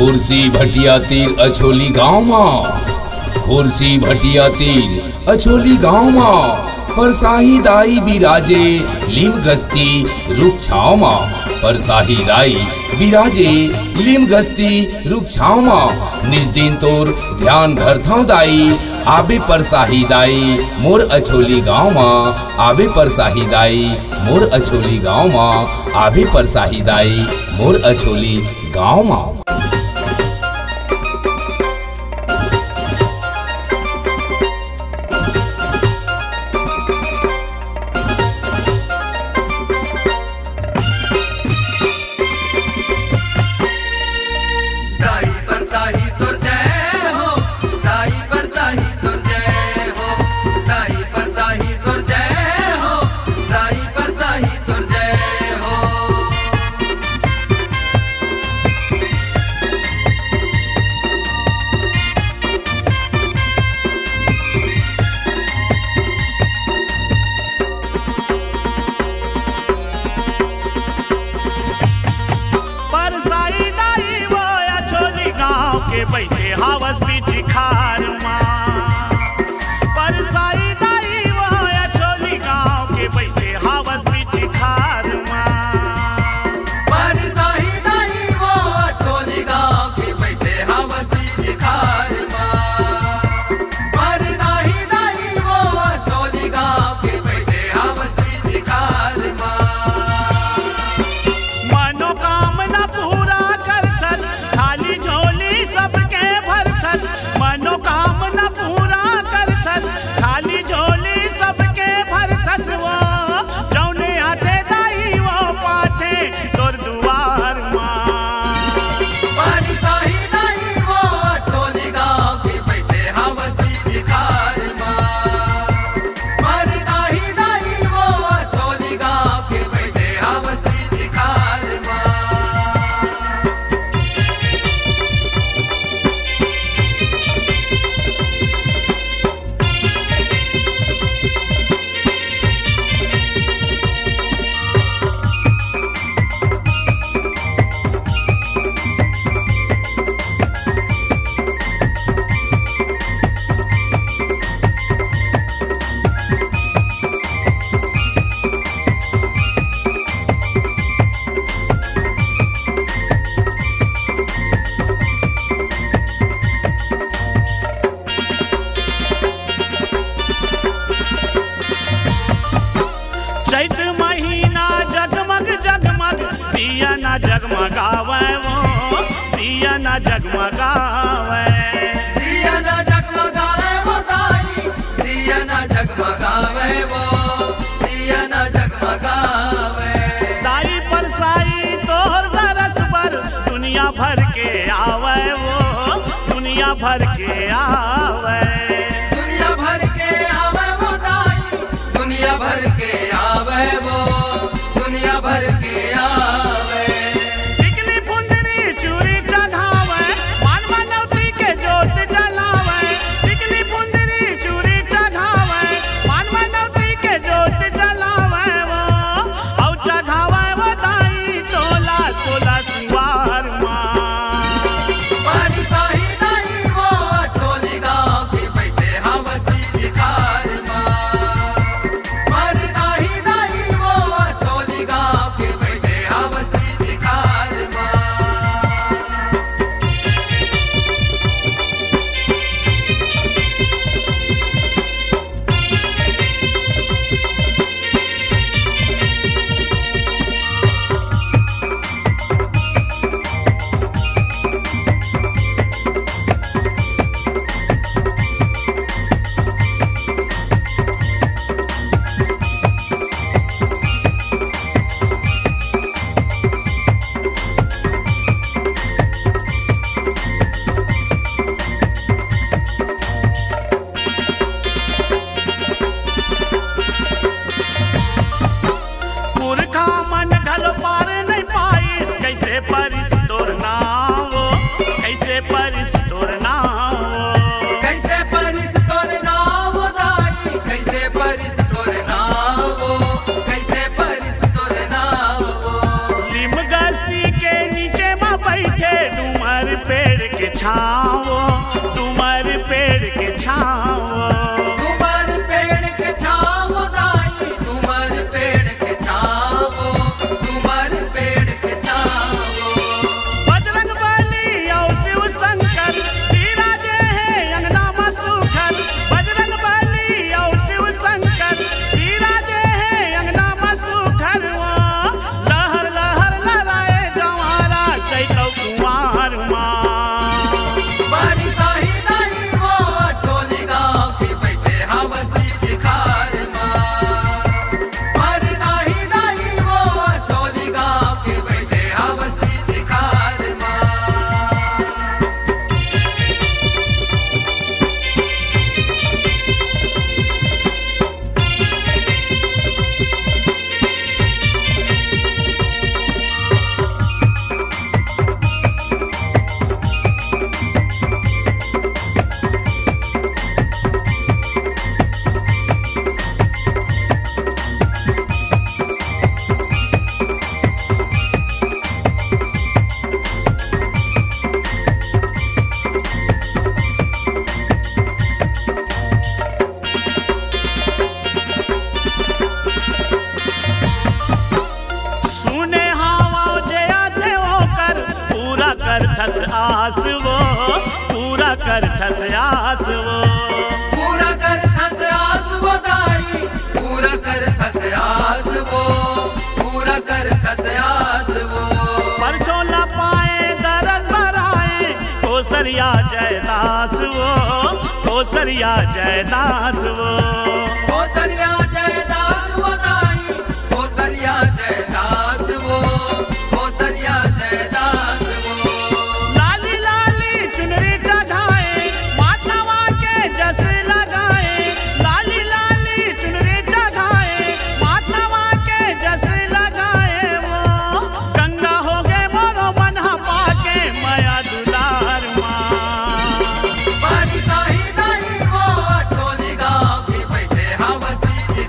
खुर्सी भटिया तीर अछोली गाँव माँ, खुर्सी भटिया तीर अछोली गाँव माँ, परसाही दाई बिराजे लिम गस्ती रुख छाव माँ, परसाही दाई बिराजे लिम गस्ती रुख छाव माँ। निज दिन तोर ध्यान धरथां दाई, आबे परसाही दाई मोर अछोली गाँव माँ, आबे परसाही दाई मोर अछोली गाँव माँ, आबे परसाही दाई मोर अछोली गाँव माँ। के बैठे हावस बीच खार माँ, परसाई दाई वो अछोली गाँव के बैठे हावस बीच खार माँ, परसाही दाई वो अछोली गाँव के बैठे हावस बीच खार माँ, परसाही दाई वो अछोली गाँव के बैठे हावस बीच खार माँ। मनोकामना पूरा करथन खाली झोली सबके भरथन, मनोकामना पूरा करथन खाली झोली सबके भरथस, वो जौने आते दाई वो पाथे तोर दुआर माँ, परसाही दाई वो अछोली गाँव के बैठे हावस बीच खार माँ, परसाही दाई वो अछोली गाँव के बैठे हावस बीच खार माँ। चैत महीना जगमग जगमग दिया न जगमगावे वो, दिया न जगमगावे, दिया ना जगमगावे वो दाई, दिया ना जगमगावे वो, दिया ना जगमगावे। दाई परसाई तोहर दरस पर दुनिया भर के आवे वो, दुनिया भर के आवे, दुनिया भर के आवे वो दाई, दुनिया भर के आवे वो, दुनिया भर के आवे। टिकली फुंदरी चूड़ी चढ़ावे, मान मनौती के जोत जलावे, टिकली फुंदरी चूड़ी चढ़ावे, मान मनौती के जोत जलावे वो, औ चढ़ावे वो दाई तोला सोला सिंगार माँ, परसाही दाई वो अछोली गाँव के कर थस आस वो, पूरा कर थस आस वो। पूरा कर थस आस वो दाई, पूरा कर थस आस वो, पूरा कर थस आस वो। परछोला पाए दरस भराए, कोसरिया जयदास वो, कोसरिया जयदास वो। कोसरिया जयदास वो दाई, कोसरिया जयदास वो, कोसरिया जयदास वो। लाली लाली चुनरी चढ़ाए, माथावा के जस लगाए। लाली लाली चुनरी चढ़ाए, माथावा के जस लगाए वो। गंगा हो गए मोरो मनहा पाके, माया दुलार माँ। बारी साही दाई वो, अछोली गाँव की बैठे हवसी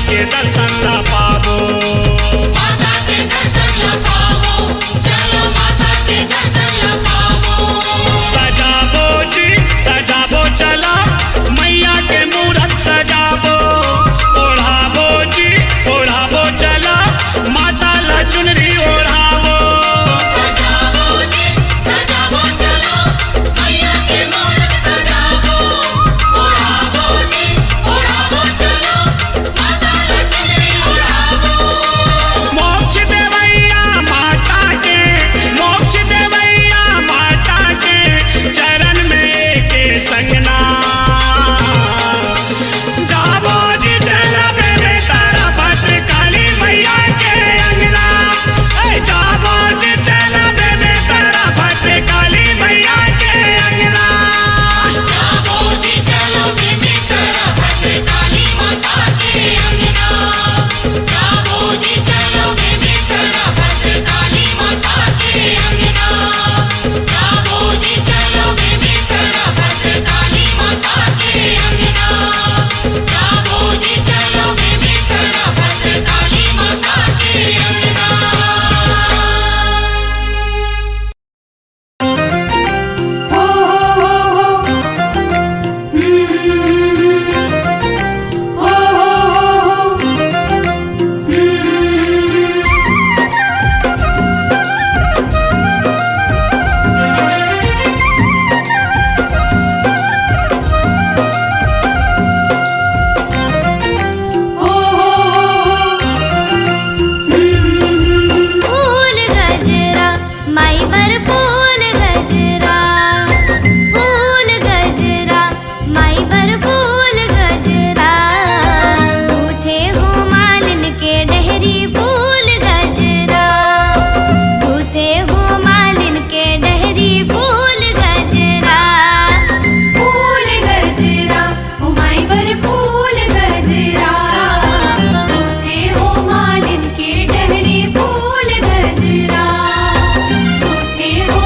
के दर्शन ला पावो। माता के दर्शन ला पावो, चलो माता के दर्शन ला पावो। सजावो जी सजावो चला मैया के मूरत सजावो। ओढ़ावो जी ओढ़ावो चला माता ला चुनरी ओढ़ावो। सजावो जी सजावो चलो मैया के मूरत सजावो। ओढ़ावो जी ओढ़ावो चलो माता ला चुनरी ओढ़ावो। मोक्ष देवैया माता के मोक्ष देवैया माता के चरण में के संगना। जावो जी चलबे में तारा भद्र काली मैया के अंगना। ए जावो जी चलबे में तारा भद्र काली मैया के अंगना। जावो जी चलो बेबी करा भद्रकाली माता के अंगना। जावो जी चलो बेबी करा भद्रकाली माता के अंगना। जावो जी चलो बेबी करा भद्रकाली माता के अंगना। जावो जी चलो बेबी करा भद्रकाली माता के अंगना। हो हो हो फूल गजरा माई बर फूल गजरा। फूल गजरा माई बर फूल गजरा। तूथे हो मालिन के डहरी फूल गजरा। तूथे हो मालिन के डहरी फूल गजरा। फूल गजरा ओ माई बर फूल गजरा। तूथे हो मालिन के डहरी फूल गजरा। तूथे हो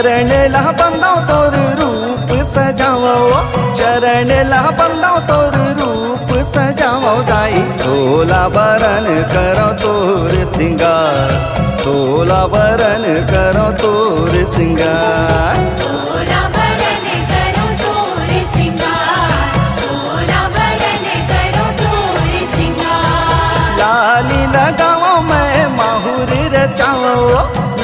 चरण ला बंदाओ तोर रूप सजाओ, चरण ला बंदाओ तोर रूप सजाओ दाई। 16 बरन करो तोर सिंगार, 16 बरन करो तोर सिंगार। 16 बरन करो तोर सिंगार, 16 बरन करो तोर सिंगार। लाली लगाओ मैं माहुर रचाओ,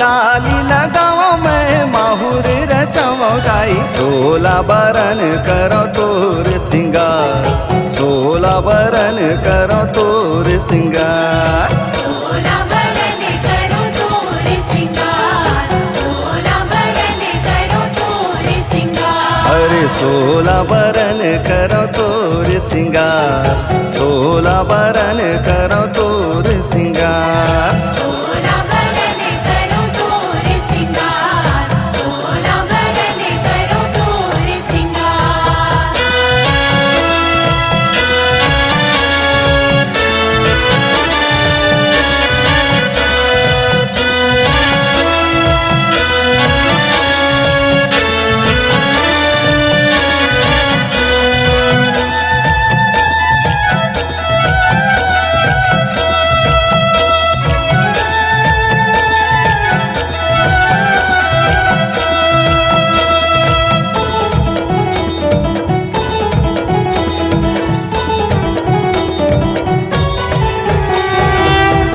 लाली लगाओ मैं माहुर रचाओ दाई। 16 बरन करो तोर सिंगार, 16 बरन करो तोर सिंगार। 16 बरन करो तोर सिंगार, 16 बरन करो तोर सिंगार। अरे 16 बरन करो तोर सिंगार, 16 बरन करो तोर सिंगार। 16 बरन करो तोर सिंगार, 16 बरन करो तोर सिंगार।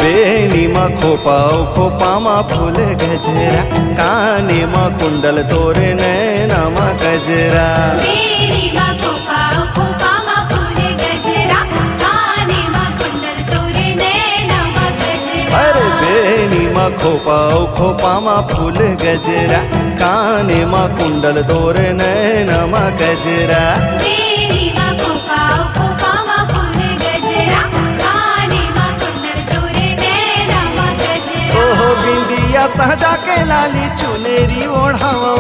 बेनी मा खोपाओ खोपामा फूल गजरा, काने मा कुंडल तोरे नैना मा गजरा। मेरी माँ खोपा माँ फूल गजरा, काने माँ कुंडल तोरे नैना माँ गजरा। अरे बेनी मा खोपाओ खोपामा फूल गजरा, काने मा कुंडल तोरे नैना मा गजरा। मेरी माँ खोपा माँ फूल गजरा, काने माँ कुंडल तोरे नैना माँ गजरा। ओहो बिंदिया सहजा के लाली चुनेरी ओढ़ाओ,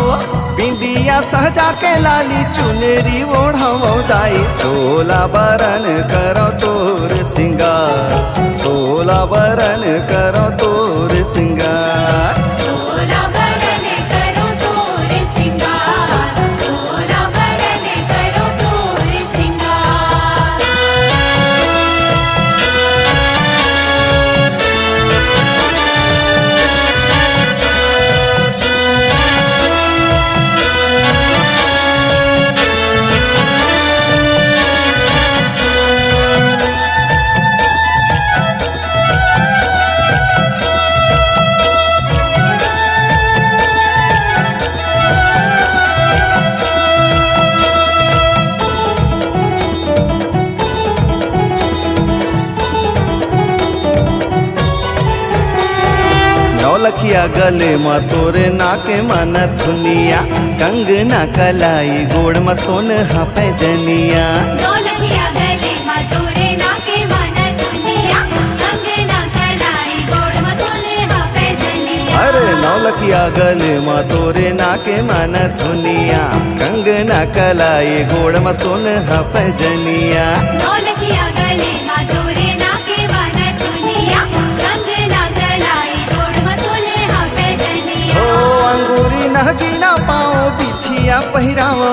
बिंदिया सहजा के लाली चुनेरी ओढ़ाओ दाई। 16 बरन करो तोर सिंगार, 16 बरन करो तोर सिंगार। 16 बरन करो तोर सिंगार, 16 बरन करो तोर सिंगार। नौलखिया गले मा तोरे नाके मन थुनिया, कंगना कलाई गोड़ मा सोन हा पैजनिया। नौलखिया गले माँ तोरे नाके मन दुनिया, कंगना कलाई गोड़ में सोने हाँ पैजनिया। अरे नौलखिया गले मा तोरे नाके मन थुनिया, कंगना कलाई गोड़ मा सोन हा पैजनिया। नौलखिया गले माँ तोरे नाके मन दुनिया, कंगना कलाई गोड़ में सोने हाँ पैजनिया। ओ अंगूरी नहगीना पाओ बिछिया पहिराओ,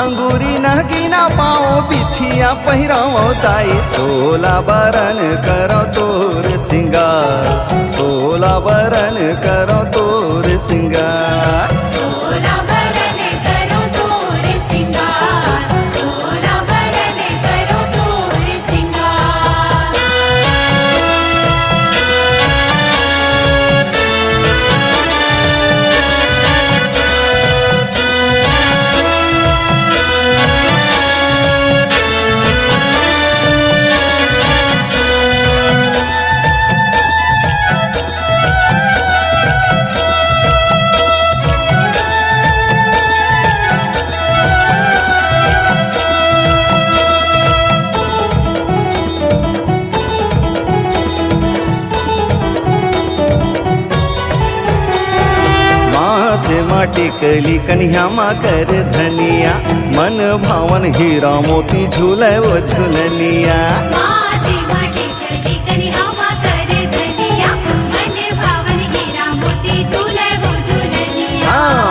अंगूरी नहगीना पाओ बिछिया पहिराओ दाई। 16 बरन करो तोर सिंगार, 16 बरन करो तोर सिंगार। 16 बरन करो तोर सिंगार, 16 बरन करो तोर सिंगार। टिकली कन्या मा कर धनिया, मन भावन हीरा मोती झूले वो झूलनिया। माथे माटी कली कन्या मा कर धनिया, मन भावन हीरा मोती झूले वो झूलनिया। हाँ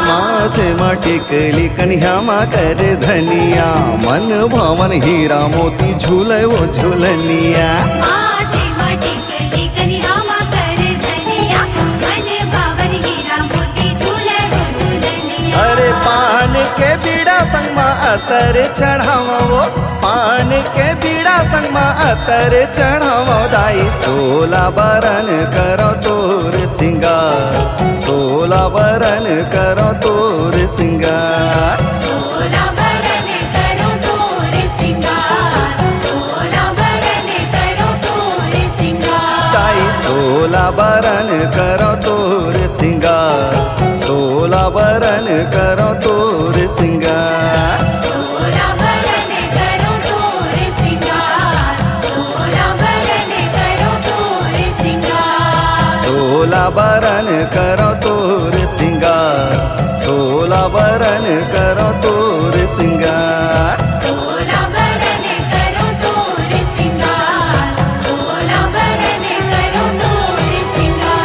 टेकली कन्ह्यामा कर धनिया मन भवन हीरा मोती झूले वो झूलनिया माथे मटिकली कन्यामा कर धनिया मन भावन हीरा मोती झूले वो झूलनिया अरे पान के बीड़ा संग मा अतर चढ़ावो पान के बीड़ा संग मा अतर चढ़ावो दाई 16 बरन करो तोर सिंगार 16 बरन करो तोर सिंगार 16 बरन करो तोर सिंगार 16 बरन करो तोर सिंगार दाई 16 बरन करो तोर सिंगार 16 बरन करो तोर सिंगार 16 बरन करो तोर सिंगार 16 बरन करो तोर सिंगार 16 बरन करो तोर सिंगार 16 बरन करो तोर सिंगार 16 बरन करो तोर सिंगार 16 बरन करो तोर सिंगार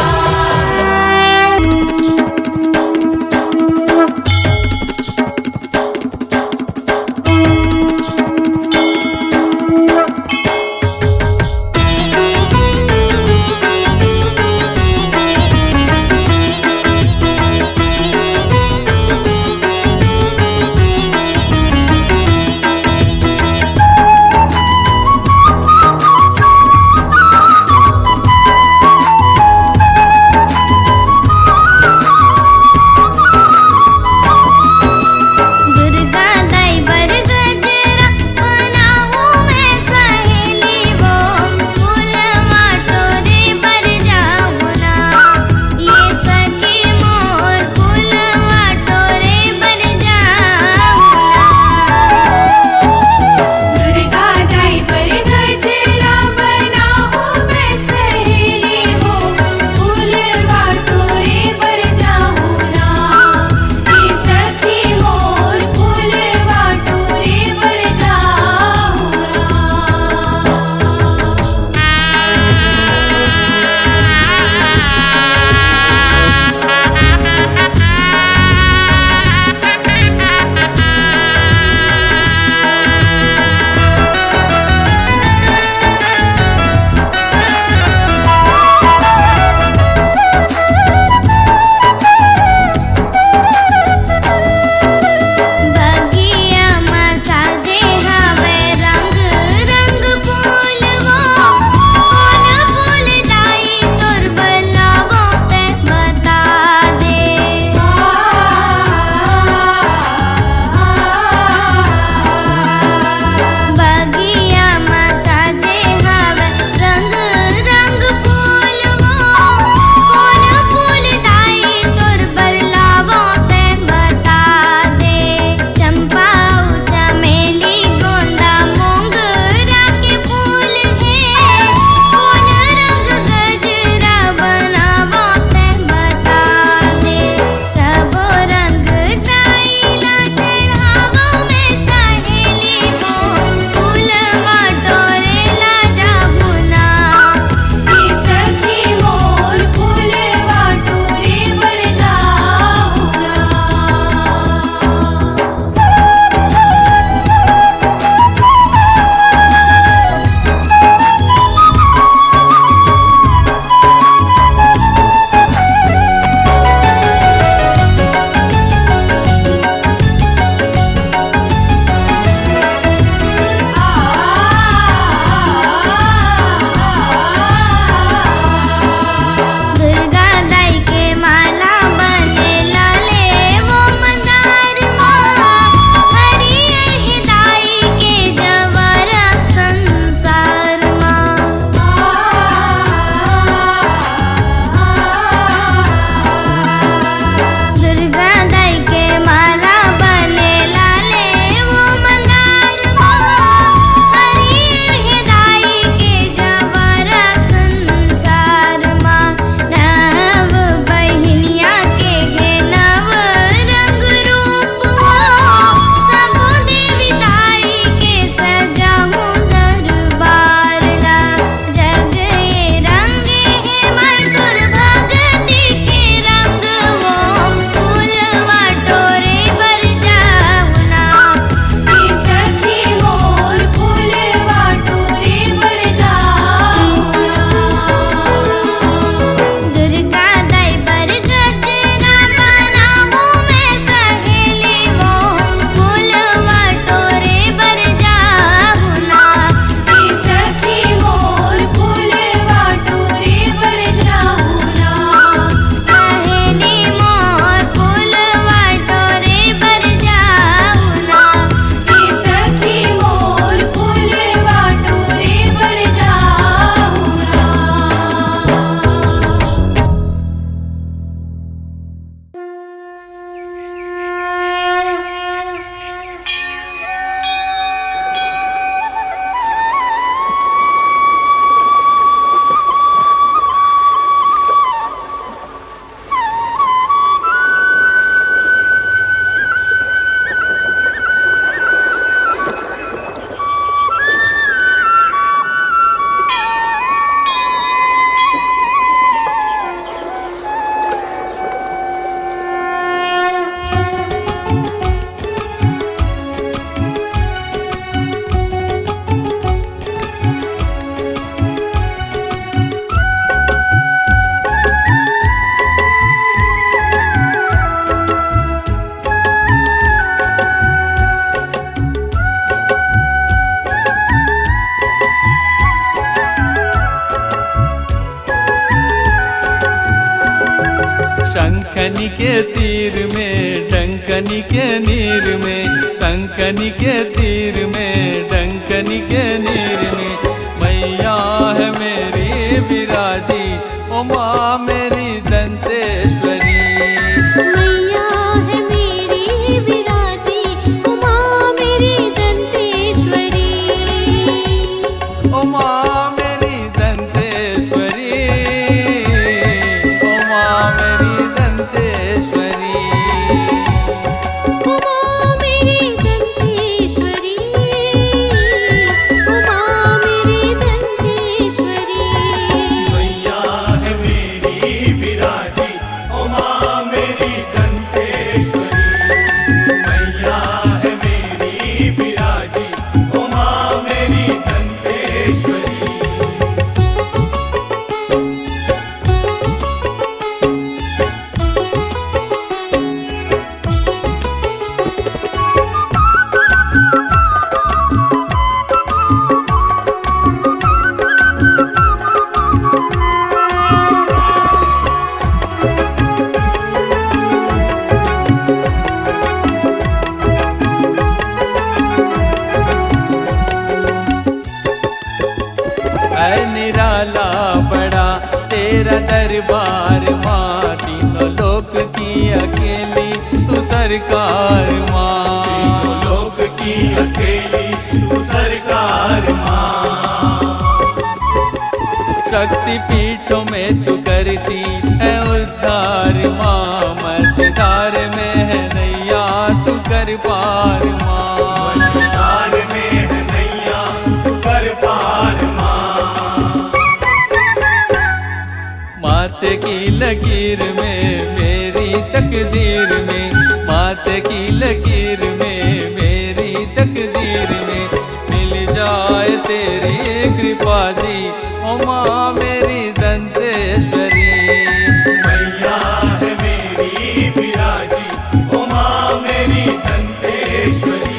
शंखनी के तीर में डंकनी के नीर में, शंखनी के तीर में डंकनी के नीर में मैया है मेरी विराजी ओ माँ मेरी दंतेश्वरी। मैया है मेरी विराजी उमा मेरी दंतेश्वरी। ओ माँ मेरी दंतेश्वरी, ओ माँ मेरी दंतेश्वरी। उमा मेरी दंतेश्वरी, उमा मेरी दंतेश्वरी। मैया है मेरी विराजी ओ माँ मेरी दंतेश्वरी। मैया है मेरी विराजी ओ माँ मेरी दंतेश्वरी। ऐ निराला बड़ा तेरा दरबार माँ, तीनों लोक की अकेली तू सरकार माँ। तीनों लोक की अकेली तू सरकार माँ। शक्ति पीठों में तू करती है उद्धार माँ, मझधार में है नैया तू कर पार माँ। मझधार में है नैया तू कर पार माँ। माते की लकीर में मेरी तकदीर में, माते की लकीर में मेरी तकदीर में मिल जाए तेरी कृपा जी ओ माँ मेरी दंतेश्वरी। मैया है मेरी विराजी ओ माँ मेरी दंतेश्वरी।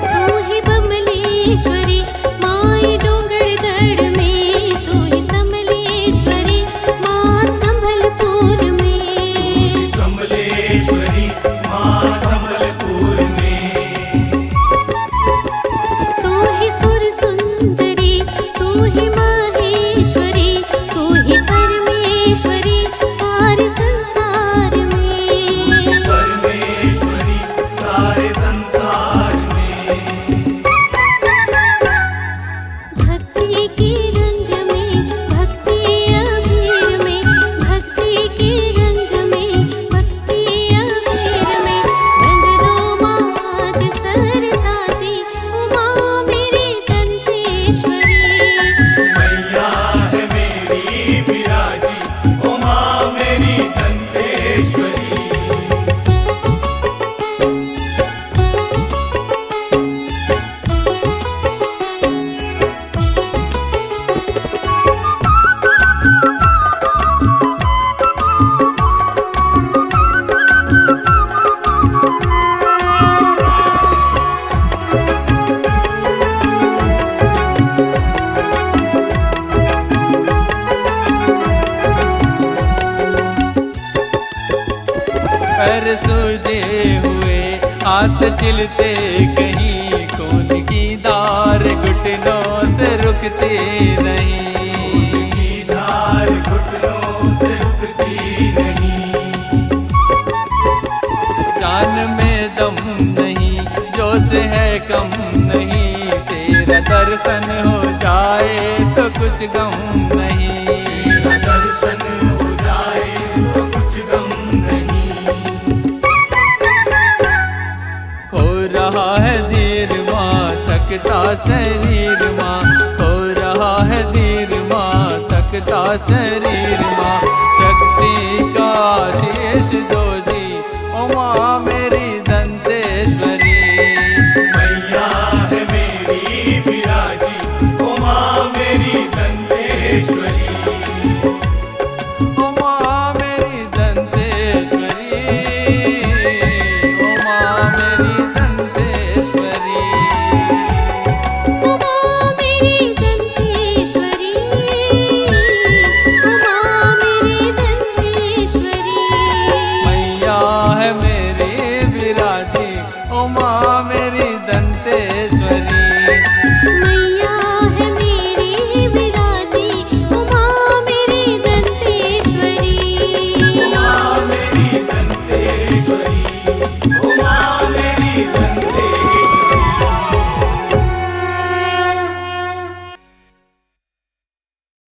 तू ही बमलेश्वरी माई डोंगरगढ़ में, तू ही समलेश्वरी माँ संभलपुर में। समलेश्वरी माँ संबलपुर में। तू ही सुर सुंदरी, तू ही माहेश्वरी, तू ही परमेश्वरी सारे संसार में। परमेश्वरी सारे संसार में। भक्ति के रंग में भक्ति अबीर में, भक्ति के रंग में भक्ति अबीर में रंग दो माँ आज सरताजी उमा मेरी दंतेश्वरी। मैया है मेरी विराजी ओ माँ मेरी दंतेश्वरी। पैर सूजे हुए हाथ चिलते कहीं, खून की धार घुटनों से रुकते नहीं। की धार घुटनों से रुकती नहीं। जान में दम नहीं जोश है कम नहीं, तेरा दर्शन हो जाए तो कुछ गम नहीं। तेरा दर्शन हो जाए तो कुछ गम नहीं। खो रहा है धीर माँ थकता शरीर माँ, खो रहा है धीर माँ थकता शरीर माँ